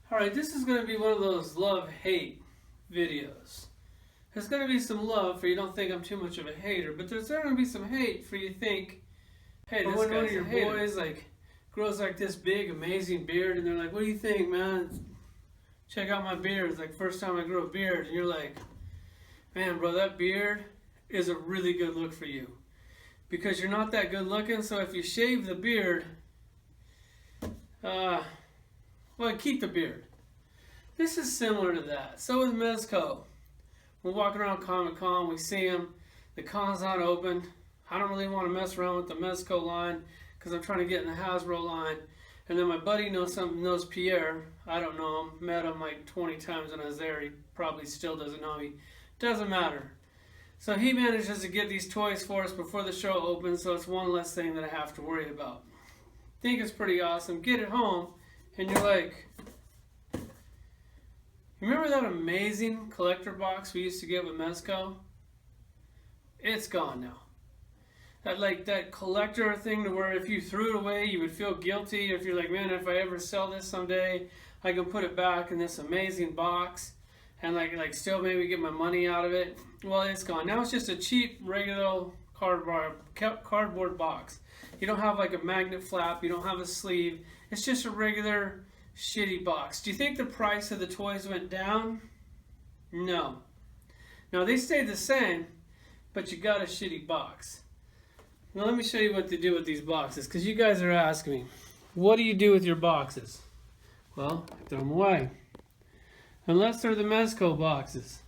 Alright, this is going to be one of those love-hate videos. There's going to be some love for you don't think I'm too much of a hater, but there's going to be some hate for you think, hey, this guy's one of your boys like grows like this big, amazing beard, and they're like, what do you think, man? Check out my beard. It's like first time I grew a beard, and you're like, man, bro, that beard is a really good look for you. Because you're not that good looking, so if you shave the beard, well, keep the beard. This is similar to that. So with Mezco, we're walking around Comic-Con, we see him, the con's not open. I don't really want to mess around with the Mezco line because I'm trying to get in the Hasbro line. And then my buddy knows Pierre. I don't know him, met him like 20 times when I was there. He probably still doesn't know me. Doesn't matter. So he manages to get these toys for us before the show opens, so it's one less thing that I have to worry about. Think it's pretty awesome. Get it home, and you're like, remember that amazing collector box we used to get with Mezco? It's gone now. That collector thing to where if you threw it away, you would feel guilty. If you're like, man, if I ever sell this someday, I can put it back in this amazing box and like still maybe get my money out of it. Well, it's gone. Now it's just a cheap, regular cardboard box. You don't have like a magnet flap. You don't have a sleeve. It's just a regular shitty box. Do you think the price of the toys went down? No. Now they stayed the same, but you got a shitty box. Now let me show you what to do with these boxes, because you guys are asking me, what do you do with your boxes? Well, throw them away. Unless they're the Mezco boxes.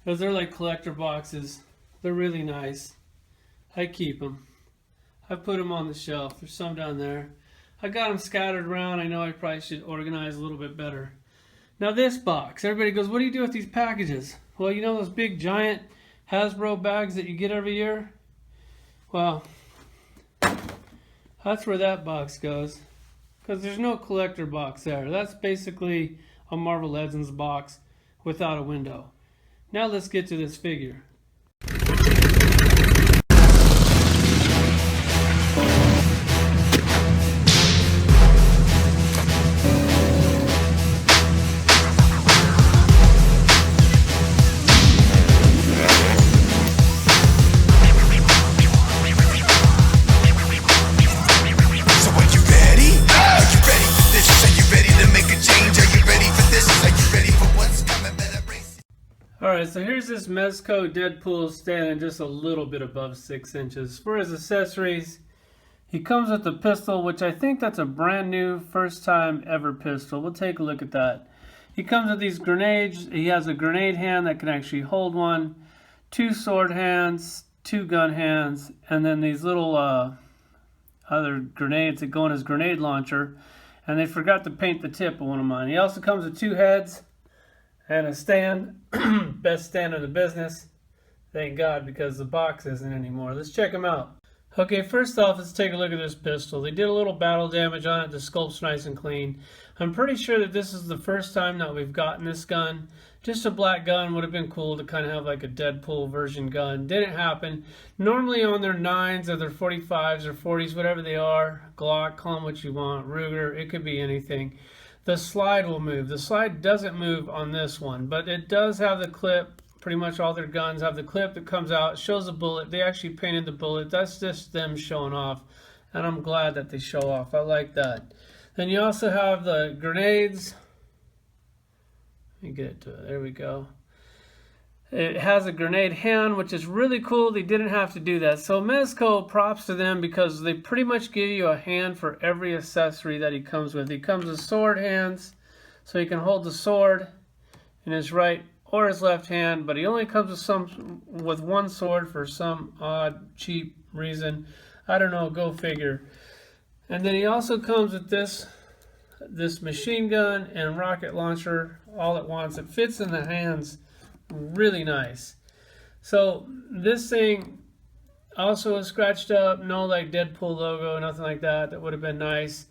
Those are like collector boxes. They're really nice. I keep them. I put them on the shelf. There's some down there. I got them scattered around. I know I probably should organize a little bit better. Now this box. Everybody goes, what do you do with these packages? Well, you know those big giant Hasbro bags that you get every year? Well, that's where that box goes. Because there's no collector box there. That's basically a Marvel Legends box without a window. Now let's get to this figure. Alright, so here's this Mezco Deadpool standing just a little bit above 6 inches. For his accessories, he comes with the pistol, which I think that's a brand new, first time ever pistol. We'll take a look at that. He comes with these grenades. He has a grenade hand that can actually hold one, 2 sword hands, 2 gun hands, and then these little other grenades that go in his grenade launcher. And they forgot to paint the tip of one of mine. He also comes with 2 heads and a stand. Best stand in the business. Thank God, because the box isn't anymore. Let's check them out. Okay, first off, let's take a look at this pistol. They did a little battle damage on it. The sculpt's nice and clean. I'm pretty sure that this is the first time that we've gotten this gun. Just a black gun would have been cool to kind of have like a Deadpool version gun. Didn't happen. Normally on their 9s or their 45s or 40s, whatever they are, Glock, call them what you want, Ruger, it could be anything. The slide will move. The slide doesn't move on this one, but it does have the clip. Pretty much all their guns have the clip that comes out. It shows the bullet. They actually painted the bullet. That's just them showing off, and I'm glad that they show off. I like that. Then you also have the grenades. Let me get it to it. There we go. It has a grenade hand, which is really cool. They didn't have to do that. So Mezco, props to them, because they pretty much give you a hand for every accessory that he comes with. He comes with sword hands, so he can hold the sword in his right or his left hand, but he only comes with one sword for some odd, cheap reason. I don't know, go figure. And then he also comes with this machine gun and rocket launcher all at once. It fits in the hands really nice. So this thing also is scratched up, no like Deadpool logo, nothing like that. That would have been nice.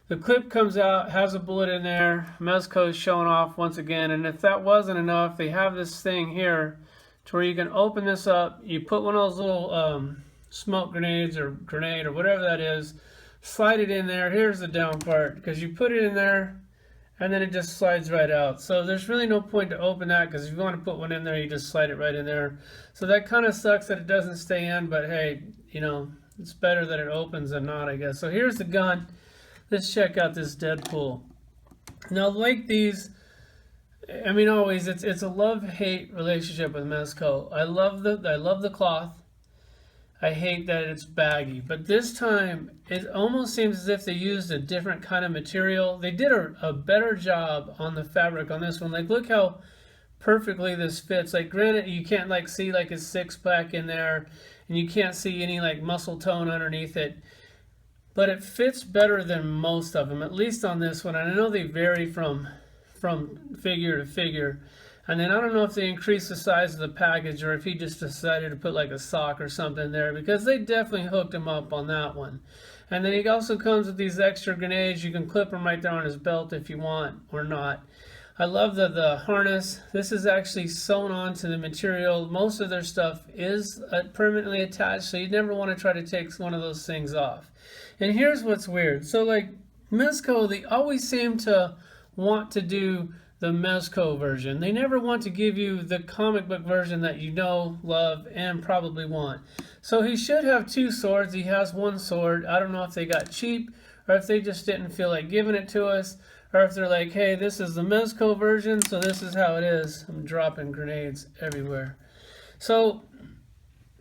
The clip comes out, has a bullet in there. Mezco is showing off once again. And if that wasn't enough, they have this thing here to where you can open this up. You put one of those little smoke grenades or grenade or whatever that is, slide it in there. Here's the down part, because you put it in there and then it just slides right out. So there's really no point to open that, because if you want to put one in there, you just slide it right in there. So that kind of sucks that it doesn't stay in, but hey, you know, it's better that it opens than not, I guess. So here's the gun. Let's check out this Deadpool. Now, like these, I mean, always it's a love-hate relationship with Mezco. I love the cloth. I hate that it's baggy, but this time it almost seems as if they used a different kind of material. They did a better job on the fabric on this one. Like, look how perfectly this fits. Like, granted, you can't like see like his six-pack in there, and you can't see any like muscle tone underneath it, but it fits better than most of them, at least on this one. And I know they vary from figure to figure. And then I don't know if they increased the size of the package, or if he just decided to put like a sock or something there, because they definitely hooked him up on that one. And then he also comes with these extra grenades. You can clip them right there on his belt if you want or not. I love the harness. This is actually sewn onto the material. Most of their stuff is permanently attached, so you never want to try to take one of those things off. And here's what's weird. So like Mezco, they always seem to want to do the Mezco version. They never want to give you the comic book version that you know, love, and probably want. So he should have two swords. He has one sword. I don't know if they got cheap, or if they just didn't feel like giving it to us, or if they're like, hey, this is the Mezco version, so this is how it is. I'm dropping grenades everywhere. So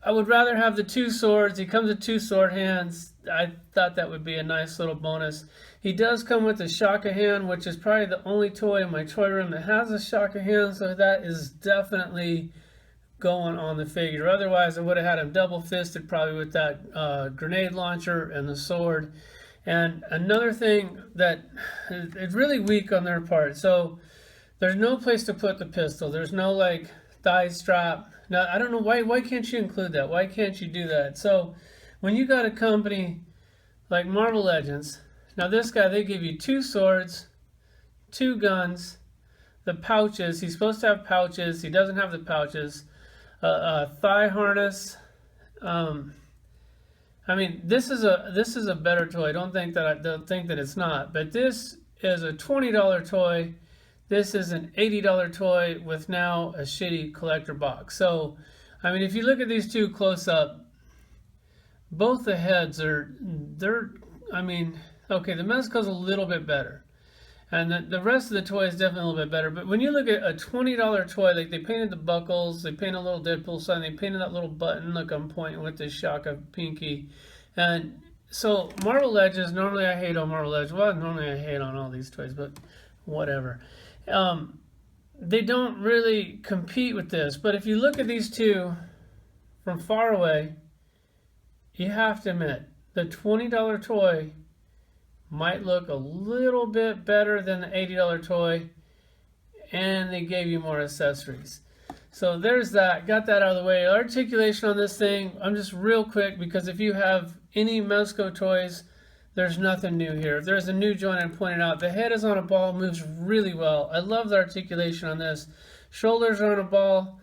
I would rather have the two swords. He comes with two sword hands. I thought that would be a nice little bonus. He does come with a Shaka hand, which is probably the only toy in my toy room that has a Shaka hand, so that is definitely going on the figure. Otherwise, I would have had him double-fisted, probably with that grenade launcher and the sword. And another thing that is really weak on their part, so there's no place to put the pistol. There's no like thigh strap. Now, I don't know why can't you include that? Why can't you do that? So when you got a company like Marvel Legends, now this guy, they give you two swords, two guns, the pouches. He's supposed to have pouches. He doesn't have the pouches. A thigh harness. I mean, this is a better toy. Don't think that it's not. But this is a $20 toy. This is an $80 toy with now a shitty collector box. So, I mean, if you look at these two close up, both the heads I mean, okay, the Mezco's a little bit better. And the rest of the toy is definitely a little bit better. But when you look at a $20 toy, like they painted the buckles, they painted a little Deadpool sign, they painted that little button, look, I'm pointing with this Shaka pinky. And so Marvel Legends, normally I hate on Marvel Legends. Well, normally I hate on all these toys, but whatever. They don't really compete with this. But if you look at these two from far away, you have to admit, the $20 toy might look a little bit better than the $80 toy, and they gave you more accessories. So there's that. Got that out of the way. Articulation on this thing, I'm just real quick, because if you have any Mezco toys, there's nothing new here. If there's a new joint, I'm pointing out, the head is on a ball, moves really well. I love the articulation on this. Shoulders are on a ball,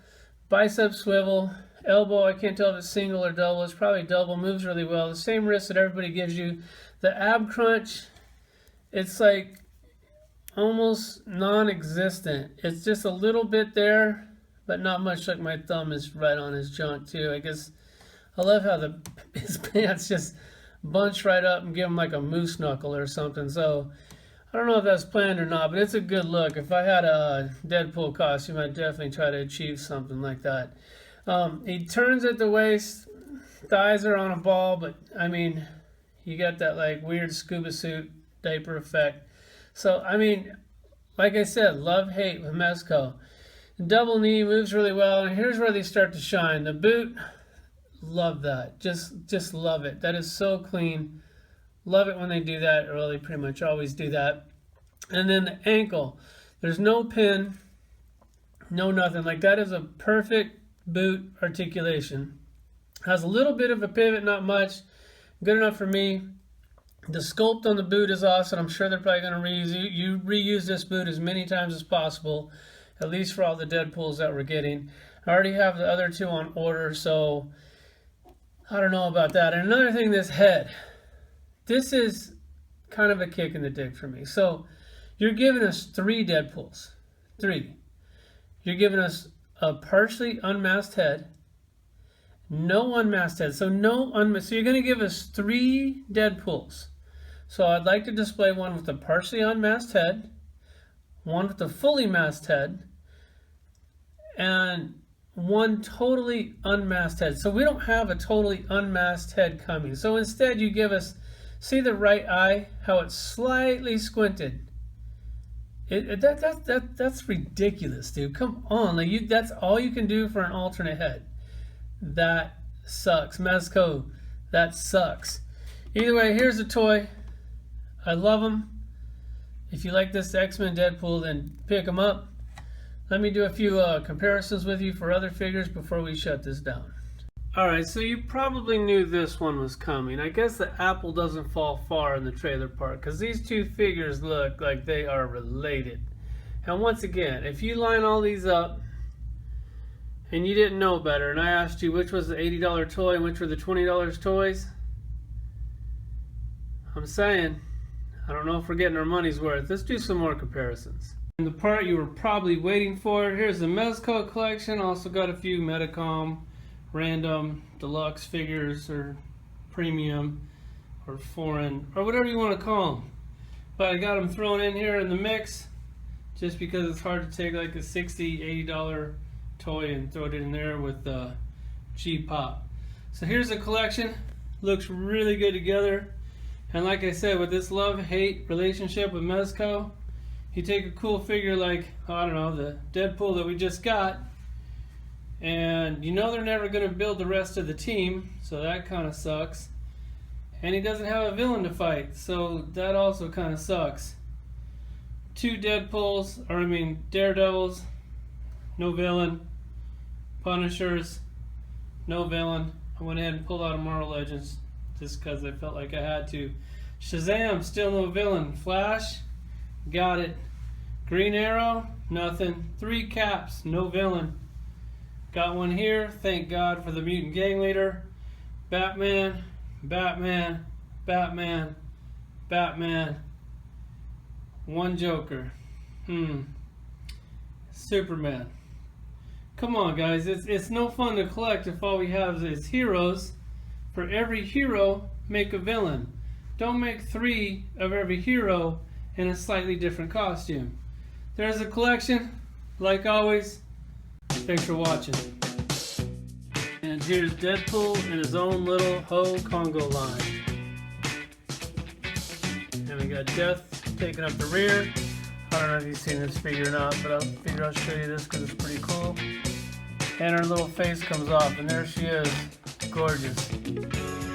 bicep swivel, elbow, I can't tell if it's single or double. It's probably double, moves really well. The same wrist that everybody gives you. The ab crunch, it's like almost non-existent. It's just a little bit there, but not much. Like my thumb is right on his junk too. I guess I love how his pants just bunch right up and give him like a moose knuckle or something. So I don't know if that's planned or not, but it's a good look. If I had a Deadpool costume, I'd definitely try to achieve something like that. He turns at the waist, thighs are on a ball, but I mean, you got that like weird scuba suit diaper effect. So, I mean, like I said, love, hate with Mezco. Double knee moves really well, and here's where they start to shine. The boot, love that. Just love it. That is so clean. Love it when they do that, or they pretty much always do that. And then the ankle, there's no pin, no nothing. Like, that is a perfect boot articulation. Has a little bit of a pivot, not much. Good enough for me. The sculpt on the boot is awesome. I'm sure they're probably going to reuse it. You reuse this boot as many times as possible, at least for all the Deadpools that we're getting. I already have the other two on order, so I don't know about that. And another thing, this head. This is kind of a kick in the dick for me. So You're giving us 3 Deadpools. 3. You're giving us a partially unmasked head, no unmasked head. So so you're going to give us 3 Deadpools. So I'd like to display one with a partially unmasked head, one with a fully masked head, and one totally unmasked head. So we don't have a totally unmasked head coming. So instead you give us, see the right eye, how it's slightly squinted. That's ridiculous, dude. Come on, like that's all you can do for an alternate head. That sucks. Mezco, that sucks. Either way, here's a toy. I love them. If you like this X-Men Deadpool, then pick them up. Let me do a few comparisons with you for other figures before we shut this down. Alright, so you probably knew this one was coming. I guess the apple doesn't fall far in the trailer park, because these 2 figures look like they are related. And once again, if you line all these up and you didn't know better, and I asked you which was the $80 toy and which were the $20 toys, I'm saying, I don't know if we're getting our money's worth. Let's do some more comparisons. And the part you were probably waiting for, here's the Mezco collection. Also got a few Metacom, random, deluxe figures, or premium, or foreign, or whatever you want to call them. But I got them thrown in here in the mix, just because it's hard to take like a $60, $80 toy and throw it in there with G-Pop. So here's the collection. Looks really good together. And like I said, with this love-hate relationship with Mezco, you take a cool figure like, I don't know, the Deadpool that we just got, and you know they're never going to build the rest of the team, so that kind of sucks. And he doesn't have a villain to fight, so that also kind of sucks. 2 Deadpools, or I mean Daredevils, no villain. Punishers, no villain. I went ahead and pulled out a Marvel Legends just because I felt like I had to. Shazam, still no villain. Flash, got it. Green Arrow, nothing. 3 Caps, no villain. Got one here, thank God for the mutant gang leader. Batman, Batman, Batman, Batman. 1 Joker. Superman. Come on, guys, it's no fun to collect if all we have is heroes. For every hero, make a villain. Don't make 3 of every hero in a slightly different costume. There's a collection. Like always, thanks for watching. And here's Deadpool in his own little Ho Congo line. And we got Death taking up the rear. I don't know if you've seen this figure or not, but I'll figure I'll show you this because it's pretty cool. And her little face comes off, and there she is. Gorgeous.